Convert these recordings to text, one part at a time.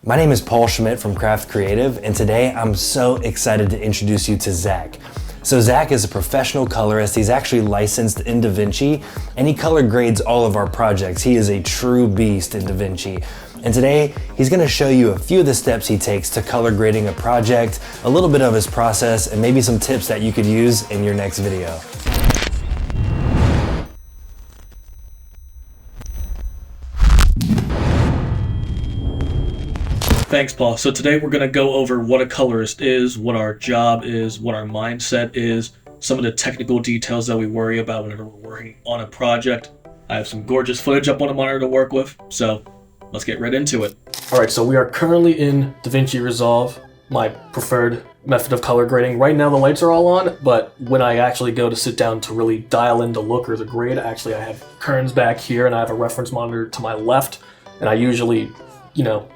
My name is Paul Schmidt from Craft Creative, and today I'm so excited to introduce you to Zach. So Zach is a professional colorist. He's actually licensed in Davinci, and he color grades all of our projects. He is a true beast in Davinci. And today, he's gonna show you a few of the steps he takes to color grading a project, a little bit of his process, and maybe some tips that you could use in your next video. Thanks, Paul. So today we're going to go over what a colorist is, what our job is, what our mindset is, some of the technical details that we worry about whenever we're working on a project. I have some gorgeous footage up on the monitor to work with, so let's get right into it. All right, so we are currently in DaVinci Resolve, my preferred method of color grading. Right now the lights are all on, but when I actually go to sit down to really dial in the look or the grade, actually I have kerns back here and I have a reference monitor to my left, and I usually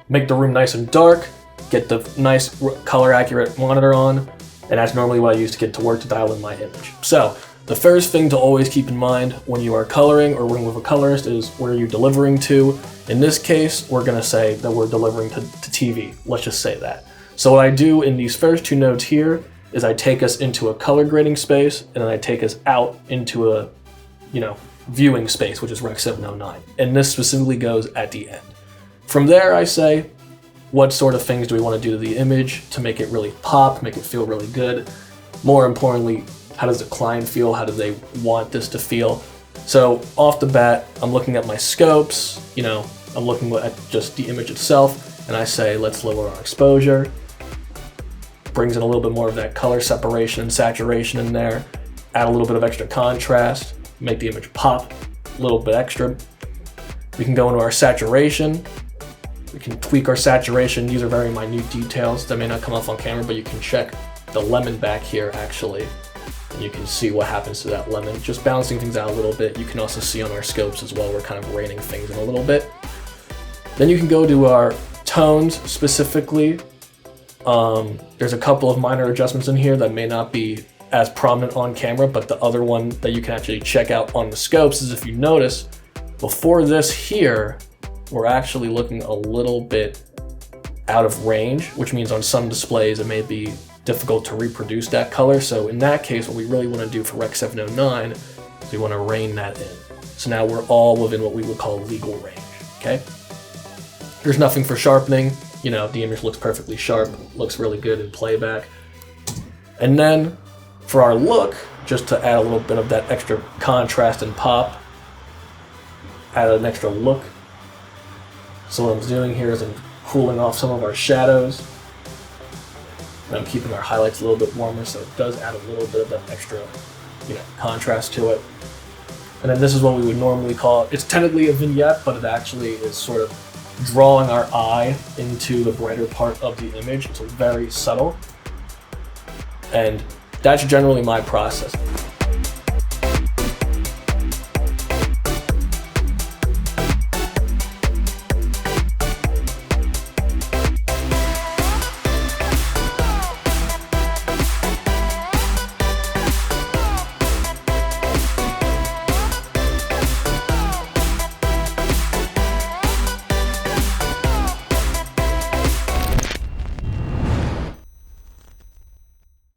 make the room nice and dark, get the nice color accurate monitor on, and that's normally what I use to get to work to dial in my image. So the first thing to always keep in mind when you are coloring or working with a colorist is where you're delivering to. In this case, we're gonna say that we're delivering to TV. Let's just say that. So what I do in these first two nodes here is I take us into a color grading space, and then I take us out into a viewing space, which is Rec 709. And this specifically goes at the end. From there, I say, what sort of things do we want to do to the image to make it really pop, make it feel really good? More importantly, how does the client feel? How do they want this to feel? So off the bat, I'm looking at my scopes, I'm looking at just the image itself, and I say, let's lower our exposure. Brings in a little bit more of that color separation and saturation in there. Add a little bit of extra contrast, make the image pop a little bit extra. We can go into our saturation. We can tweak our saturation. These are very minute details that may not come off on camera, but you can check the lemon back here actually, and you can see what happens to that lemon. Just balancing things out a little bit. You can also see on our scopes as well, we're kind of reining things in a little bit. Then you can go to our tones specifically. There's a couple of minor adjustments in here that may not be as prominent on camera, but the other one that you can actually check out on the scopes is, if you notice, before this here, we're actually looking a little bit out of range, which means on some displays it may be difficult to reproduce that color. So in that case, what we really want to do for Rec 709 is we want to rein that in. So now we're all within what we would call legal range, okay? There's nothing for sharpening. The image looks perfectly sharp, looks really good in playback. And then for our look, just to add a little bit of that extra contrast and pop, add an extra look. So what I'm doing here is I'm cooling off some of our shadows. And I'm keeping our highlights a little bit warmer, so it does add a little bit of that extra, contrast to it. And then this is what we would normally call, it's technically a vignette, but it actually is sort of drawing our eye into the brighter part of the image. It's very subtle. And that's generally my process.